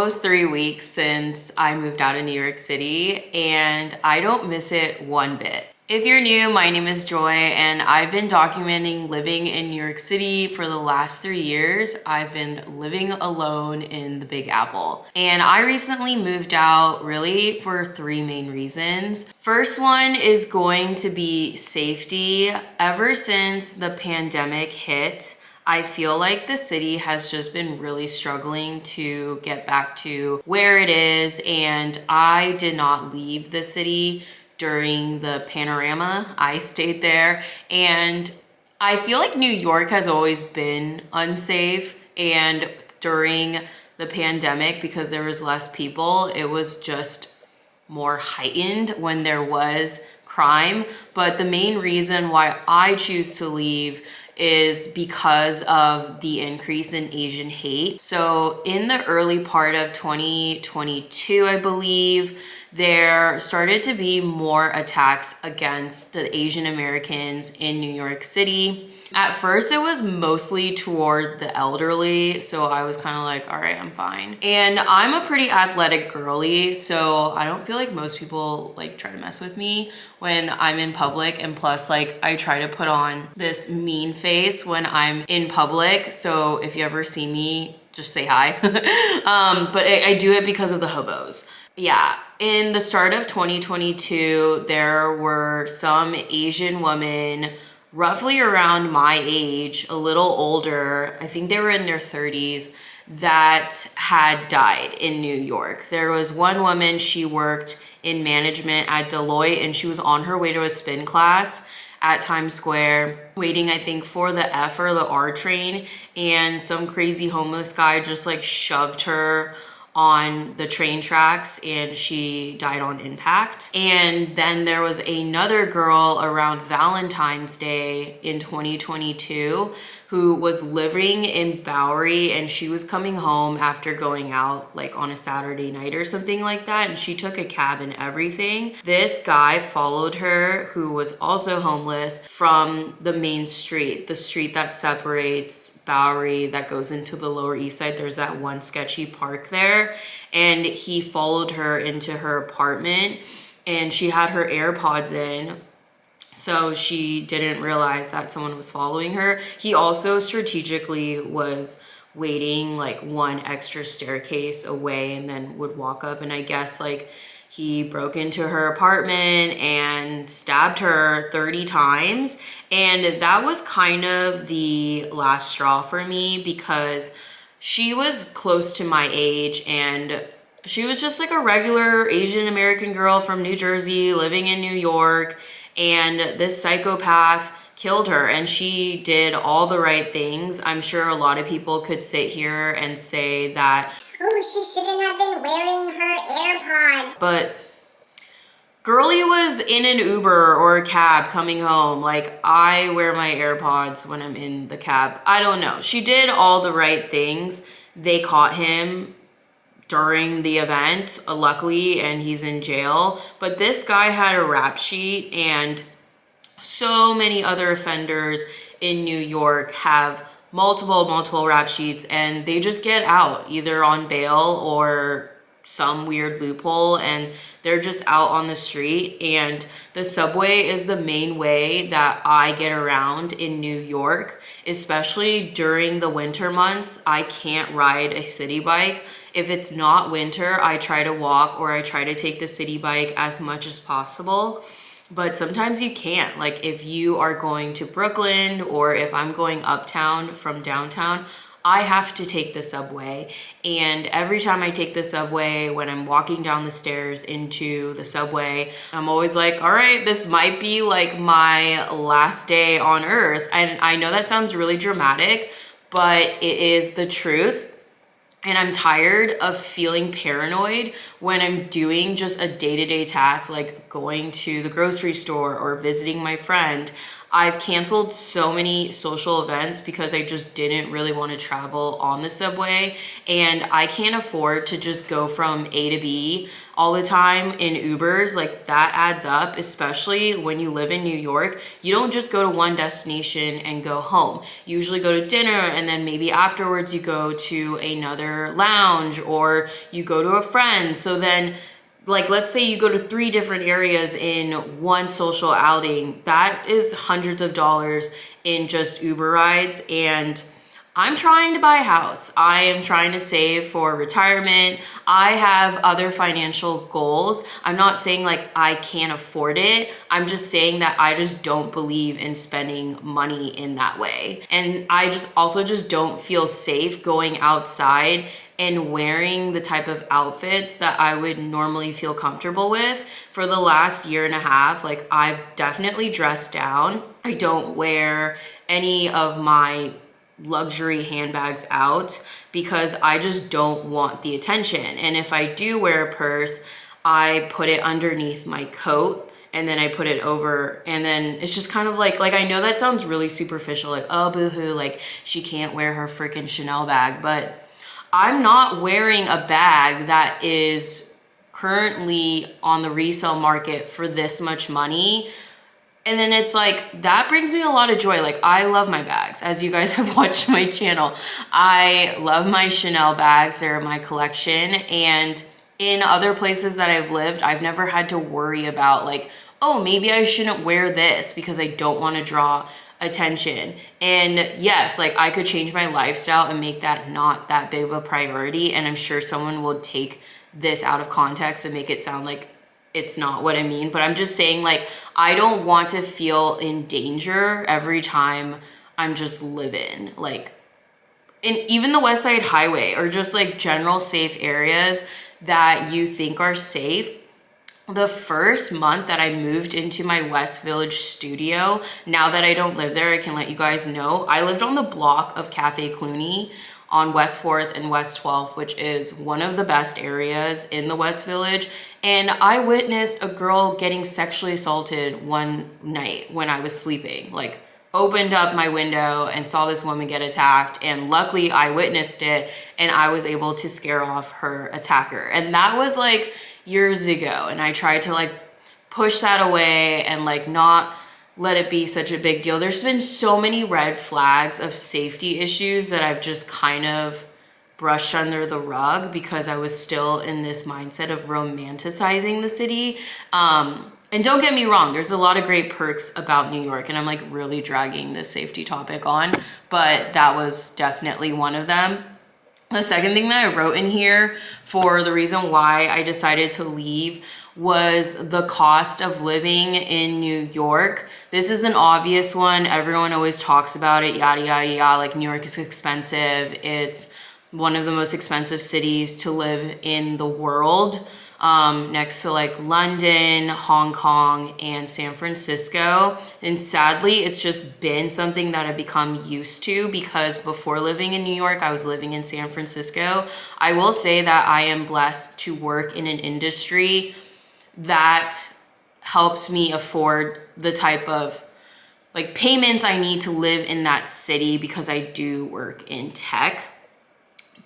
almost 3 weeks since I moved out of New York City, and I don't miss it one bit. If you're new, my name is Joy, and I've been documenting living in New York City for the last 3 years. I've been living alone in the Big Apple, and I recently moved out really for 3 main reasons. First one is going to be safety. Ever since the pandemic hit, I feel like the city has just been really struggling to get back to where it is, and I did not leave the city during the panorama. I stayed there, and I feel like New York has always been unsafe, and during the pandemic, because there was less people, it was just more heightened when there was crime. But the main reason why I choose to leave is because of the increase in Asian hate. So in the early part of 2022, I believe, there started to be more attacks against the Asian Americans in New York City. At first, it was mostly toward the elderly, so I was kind of like, all right, I'm fine. And I'm a pretty athletic girly, so I don't feel like most people like try to mess with me when I'm in public. And plus, like, I try to put on this mean face when I'm in public, so if you ever see me, just say hi. But I do it because of the hobos. Yeah, in the start of 2022, there were some Asian women roughly around my age, a little older, I think they were in their 30s, that had died in New York. There was one woman, she worked in management at Deloitte, and she was on her way to a spin class at Times Square, waiting, I think, for the F or the R train, and some crazy homeless guy just like shoved her on the train tracks, and she died on impact. And then there was another girl around Valentine's Day in 2022 who was living in Bowery, and she was coming home after going out like on a Saturday night or something like that, and she took a cab and everything. This guy followed her, who was also homeless, from the main street, the street that separates Bowery that goes into the Lower East Side. There's that one sketchy park there, and he followed her into her apartment, and she had her AirPods in, so she didn't realize that someone was following her. He also strategically was waiting like one extra staircase away and then would walk up, and I guess like he broke into her apartment and stabbed her 30 times. And that was kind of the last straw for me, because she was close to my age, and she was just like a regular Asian American girl from New Jersey living in New York, and this psychopath killed her, and she did all the right things. I'm sure a lot of people could sit here and say that, oh, she shouldn't have been wearing her AirPods. But girlie was in an Uber or a cab coming home. Like, I wear my AirPods when I'm in the cab. I don't know. She did all the right things. They caught him during the event, luckily, and he's in jail. But this guy had a rap sheet, and so many other offenders in New York have multiple rap sheets, and they just get out either on bail or some weird loophole, and they're just out on the street. And the subway is the main way that I get around in New York, especially during the winter months. I can't ride a city bike. If it's not winter, I try to walk, or I try to take the city bike as much as possible. But sometimes you can't. Like, if you are going to Brooklyn, or if I'm going uptown from downtown, I have to take the subway. And every time I take the subway, when I'm walking down the stairs into the subway, I'm always like, all right, this might be like my last day on earth. And I know that sounds really dramatic, but it is the truth. And I'm tired of feeling paranoid when I'm doing just a day-to-day task, like going to the grocery store or visiting my friend. I've canceled so many social events because I just didn't really want to travel on the subway, and I can't afford to just go from A to B all the time in Ubers. Like, that adds up, especially when you live in New York. You don't just go to one destination and go home. You usually go to dinner, and then maybe afterwards you go to another lounge or you go to a friend. So then, like, let's say you go to 3 different areas in one social outing. That is hundreds of dollars in just Uber rides. And I'm trying to buy a house. I am trying to save for retirement. I have other financial goals. I'm not saying like I can't afford it. I'm just saying that I just don't believe in spending money in that way. And I just also just don't feel safe going outside and wearing the type of outfits that I would normally feel comfortable with. For the last year and a half, like, I've definitely dressed down. I don't wear any of my luxury handbags out because I just don't want the attention. And if I do wear a purse, I put it underneath my coat and then I put it over, and then it's just kind of like I know that sounds really superficial, like, oh, boohoo, like she can't wear her freaking Chanel bag, but I'm not wearing a bag that is currently on the resale market for this much money. And then it's like, that brings me a lot of joy. Like, I love my bags. As you guys have watched my channel, I love my Chanel bags. They're my collection. And in other places that I've lived, I've never had to worry about like, oh, maybe I shouldn't wear this because I don't want to draw attention. And yes, like, I could change my lifestyle and make that not that big of a priority. And I'm sure someone will take this out of context and make it sound like it's not what I mean, but I'm just saying, like, I don't want to feel in danger every time I'm just living. Like, in even the West Side Highway or just like general safe areas that you think are safe. The first month that I moved into my West Village studio, now that I don't live there, I can let you guys know, I lived on the block of Cafe Cluny on West 4th and West 12th, which is one of the best areas in the West Village. And I witnessed a girl getting sexually assaulted one night when I was sleeping. Like, opened up my window and saw this woman get attacked, and luckily I witnessed it and I was able to scare off her attacker. And that was like years ago, and I tried to like push that away and like not let it be such a big deal. There's been so many red flags of safety issues that I've just kind of brushed under the rug because I was still in this mindset of romanticizing the city. And don't get me wrong, there's a lot of great perks about New York, and I'm like really dragging this safety topic on, but that was definitely one of them. The second thing that I wrote in here for the reason why I decided to leave was the cost of living in New York. This is an obvious one. Everyone always talks about it, yada, yada, yada. Like, New York is expensive. It's one of the most expensive cities to live in the world, next to like London, Hong Kong, and San Francisco. And sadly, it's just been something that I've become used to because before living in New York, I was living in San Francisco. I will say that I am blessed to work in an industry that helps me afford the type of like payments I need to live in that city because I do work in tech.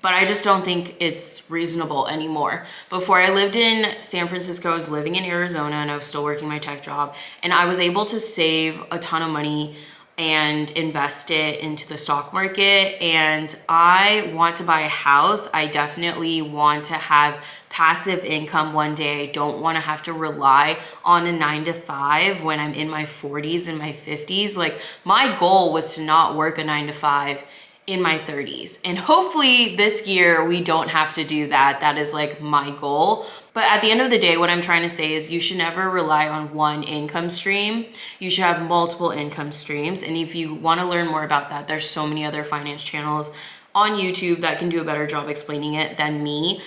But I just don't think it's reasonable anymore. Before I lived in San Francisco, I was living in Arizona and I was still working my tech job, and I was able to save a ton of money and invest it into the stock market. And I want to buy a house. I definitely want to have passive income one day. I don't want to have to rely on a 9-to-5 when I'm in my 40s and my 50s. Like, my goal was to not work a 9-to-5 in my 30s. And hopefully this year we don't have to do that. That is like my goal. But at the end of the day, what I'm trying to say is you should never rely on one income stream. You should have multiple income streams. And if you want to learn more about that, there's so many other finance channels on YouTube that can do a better job explaining it than me.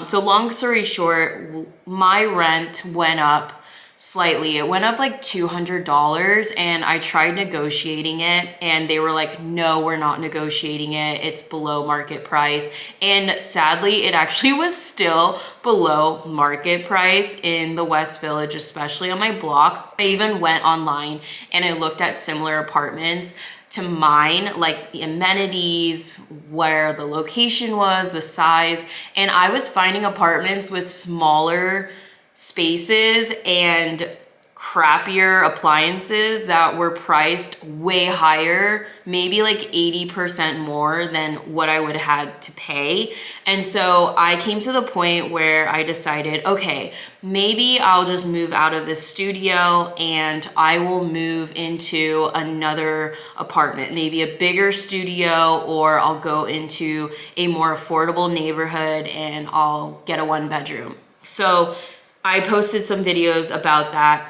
So long story short, my rent went up slightly. It went up like $200, and I tried negotiating it and they were like, no, we're not negotiating it. It's below market price. And sadly, it actually was still below market price in the West Village, especially on my block. I even went online and I looked at similar apartments to mine, like the amenities, where the location was, the size, and I was finding apartments with smaller spaces and crappier appliances that were priced way higher, maybe like 80% more than what I would have had to pay. And so I came to the point where I decided, okay, maybe I'll just move out of this studio and I will move into another apartment, maybe a bigger studio, or I'll go into a more affordable neighborhood and I'll get a 1-bedroom. So I posted some videos about that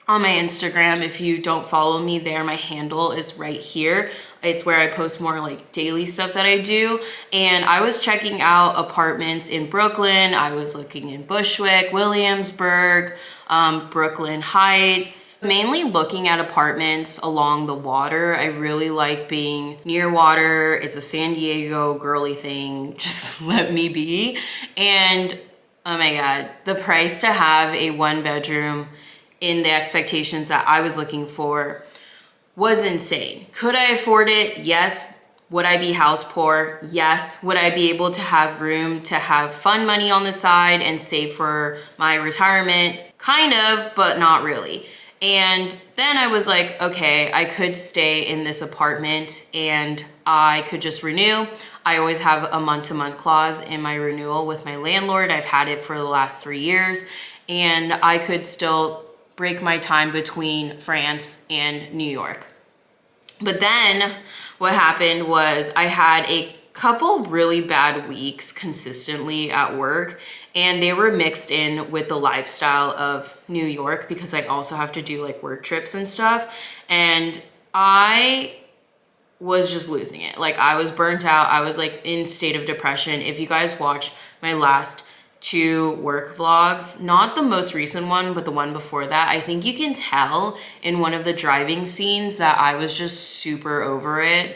on my Instagram. If you don't follow me there, my handle is right here. It's where I post more like daily stuff that I do. And I was checking out apartments in Brooklyn. I was looking in Bushwick, Williamsburg, Brooklyn Heights, mainly looking at apartments along the water. I really like being near water. It's a San Diego girly thing. Just let me be. And oh my God, the price to have a 1-bedroom in the expectations that I was looking for was insane. Could I afford it? Yes. Would I be house poor? Yes. Would I be able to have room to have fun money on the side and save for my retirement? Kind of, but not really. And then I was like, okay, I could stay in this apartment and I could just renew. I always have a month-to-month clause in my renewal with my landlord. I've had it for the last 3 years, and I could still break my time between France and New York. But then what happened was I had a couple really bad weeks consistently at work, and they were mixed in with the lifestyle of New York because I also have to do like work trips and stuff. And I was just losing it. Like I was burnt out. I was like in state of depression. If you guys watch my last 2 work vlogs, not the most recent one, but the one before that, I think you can tell in one of the driving scenes that I was just super over it,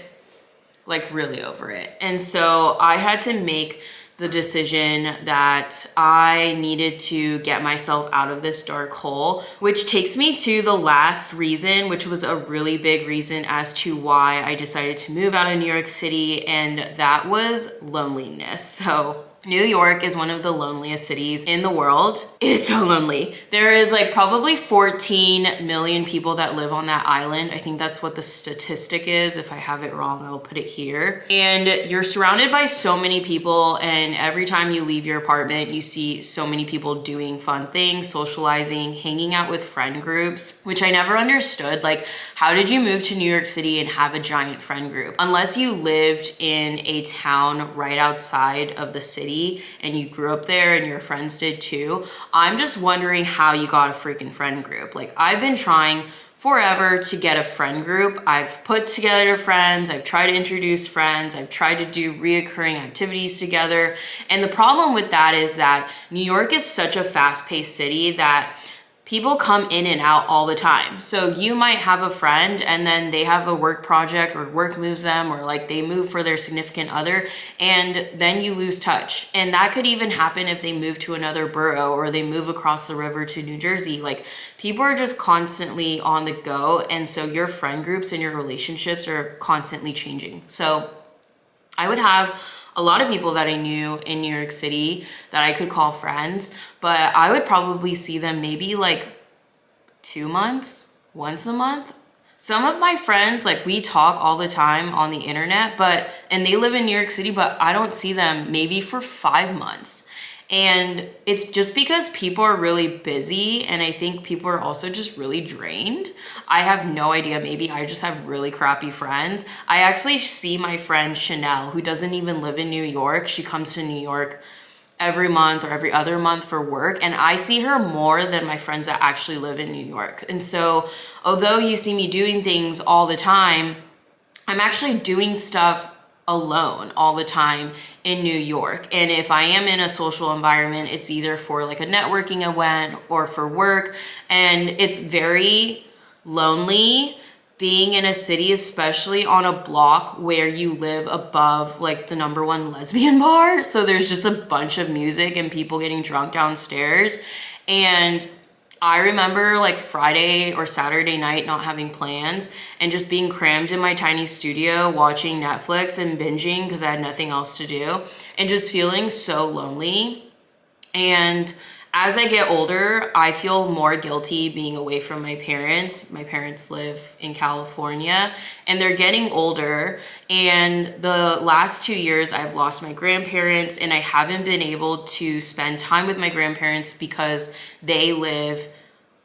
like really over it. And so I had to make the decision that I needed to get myself out of this dark hole, which takes me to the last reason, which was a really big reason as to why I decided to move out of New York City, and that was loneliness. So New York is one of the loneliest cities in the world. It is so lonely. There is like probably 14 million people that live on that island. I think that's what the statistic is. If I have it wrong, I'll put it here. And you're surrounded by so many people, and every time you leave your apartment, you see so many people doing fun things, socializing, hanging out with friend groups, which I never understood. Like, how did you move to New York City and have a giant friend group? Unless you lived in a town right outside of the city and you grew up there and your friends did too. I'm just wondering how you got a freaking friend group. Like, I've been trying forever to get a friend group. I've put together friends, I've tried to introduce friends, I've tried to do reoccurring activities together. And the problem with that is that New York is such a fast-paced city that people come in and out all the time. So you might have a friend and then they have a work project or work moves them, or like they move for their significant other, and then you lose touch. And that could even happen if they move to another borough or they move across the river to New Jersey. Like, people are just constantly on the go. And so your friend groups and your relationships are constantly changing. So I would have a lot of people that I knew in New York City that I could call friends, but I would probably see them maybe like 2 months, once a month. Some of my friends, like, we talk all the time on the internet, and they live in New York City, but I don't see them maybe for 5 months. And it's just because people are really busy, and I think people are also just really drained. I have no idea, maybe I just have really crappy friends. I actually see my friend Chanel, who doesn't even live in New York. She comes to New York every month or every other month for work, and I see her more than my friends that actually live in New York. And so although you see me doing things all the time, I'm actually doing stuff alone all the time in New York. And if I am in a social environment, it's either for like a networking event or for work. And it's very lonely being in a city, especially on a block where you live above like the #1 lesbian bar. So there's just a bunch of music and people getting drunk downstairs. And I remember like Friday or Saturday night not having plans and just being crammed in my tiny studio watching Netflix and binging because I had nothing else to do and just feeling so lonely. And as I get older, I feel more guilty being away from my parents. My parents live in California and they're getting older. And the last 2 years, I've lost my grandparents and I haven't been able to spend time with my grandparents because they live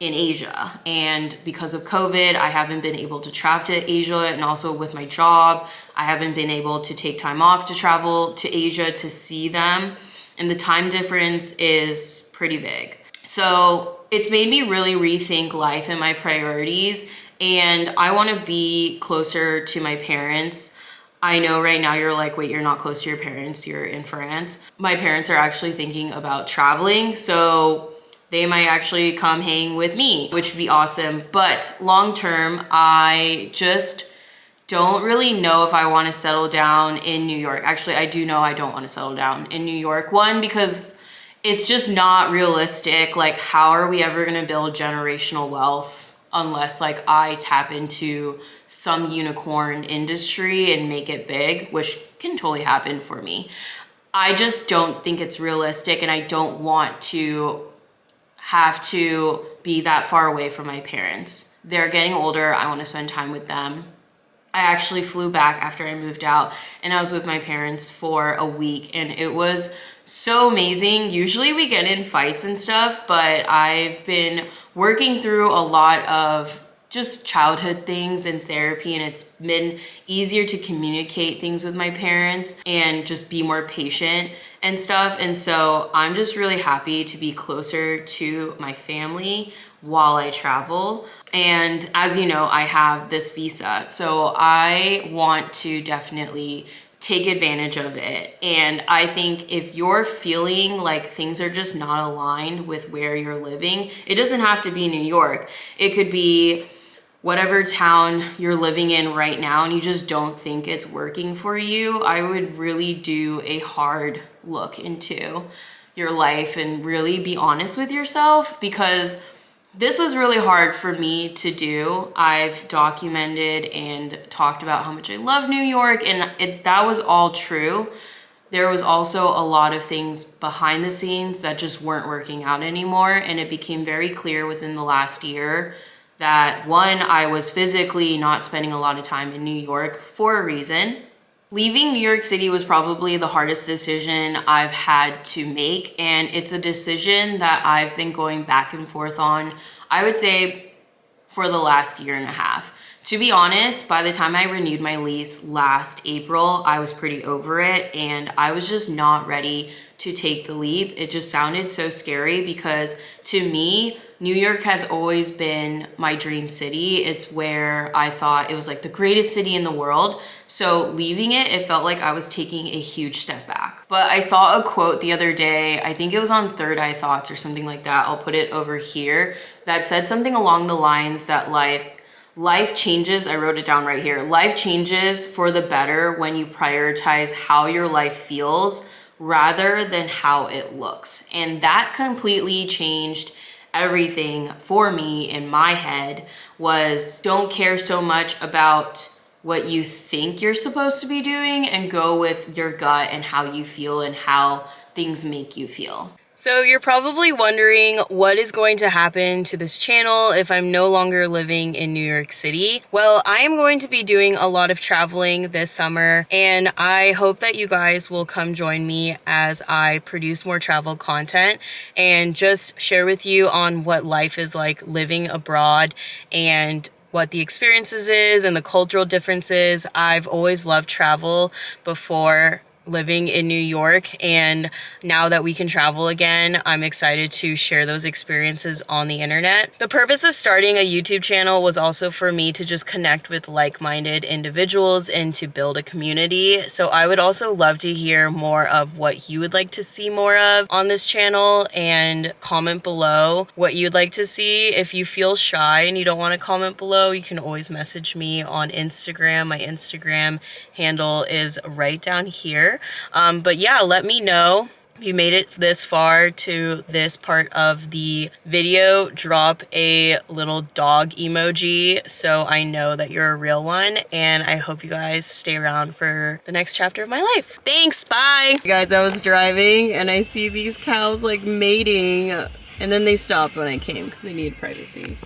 in Asia. And because of COVID, I haven't been able to travel to Asia. And also with my job, I haven't been able to take time off to travel to Asia to see them. And the time difference is pretty big. So it's made me really rethink life and my priorities. And I want to be closer to my parents. I know right now you're like, wait, you're not close to your parents, you're in France. My parents are actually thinking about traveling. So they might actually come hang with me, which would be awesome. But long term, I just don't really know if I want to settle down in New York. Actually, I do know I don't want to settle down in New York. One, because it's just not realistic. Like, how are we ever going to build generational wealth unless like I tap into some unicorn industry and make it big, which can totally happen for me. I just don't think it's realistic and I don't want to have to be that far away from my parents. They're getting older. I want to spend time with them. I actually flew back after I moved out and I was with my parents for a week and it was so amazing. Usually we get in fights and stuff, but I've been working through a lot of just childhood things and therapy and it's been easier to communicate things with my parents and just be more patient and stuff. And so I'm just really happy to be closer to my family while I travel. And as you know, I have this visa. So I want to definitely take advantage of it. And I think if you're feeling like things are just not aligned with where you're living, it doesn't have to be New York. It could be whatever town you're living in right now and you just don't think it's working for you, I would really do a hard look into your life and really be honest with yourself because this was really hard for me to do. I've documented and talked about how much I love New York and that was all true. There was also a lot of things behind the scenes that just weren't working out anymore and it became very clear within the last year that one, I was physically not spending a lot of time in New York for a reason. Leaving New York City was probably the hardest decision I've had to make. And it's a decision that I've been going back and forth on, I would say, for the last year and a half. To be honest, by the time I renewed my lease last April, I was pretty over it and I was just not ready to take the leap. It just sounded so scary because to me, New York has always been my dream city. It's where I thought it was like the greatest city in the world. So leaving it, it felt like I was taking a huge step back. But I saw a quote the other day, I think it was on Third Eye Thoughts or something like that. I'll put it over here, that said something along the lines that life changes, I wrote it down right here. Life changes for the better when you prioritize how your life feels rather than how it looks. And that completely changed everything for me in my head. Was don't care so much about what you think you're supposed to be doing and go with your gut and how you feel and how things make you feel. So you're probably wondering what is going to happen to this channel if I'm no longer living in New York City. Well, I am going to be doing a lot of traveling this summer and I hope that you guys will come join me as I produce more travel content and just share with you on what life is like living abroad and what the experiences is and the cultural differences. I've always loved travel before living in New York, and now that we can travel again, I'm excited to share those experiences on the internet. The purpose of starting a YouTube channel was also for me to just connect with like-minded individuals and to build a community. So I would also love to hear more of what you would like to see more of on this channel, and comment below what you'd like to see. If you feel shy and you don't want to comment below, you can always message me on Instagram. My Instagram handle is right down here. But yeah, let me know if you made it this far to this part of the video. Drop a little dog emoji so I know that you're a real one, and I hope you guys stay around for the next chapter of my life. Thanks, bye! Guys, I was driving and I see these cows like mating, and then they stopped when I came because they need privacy.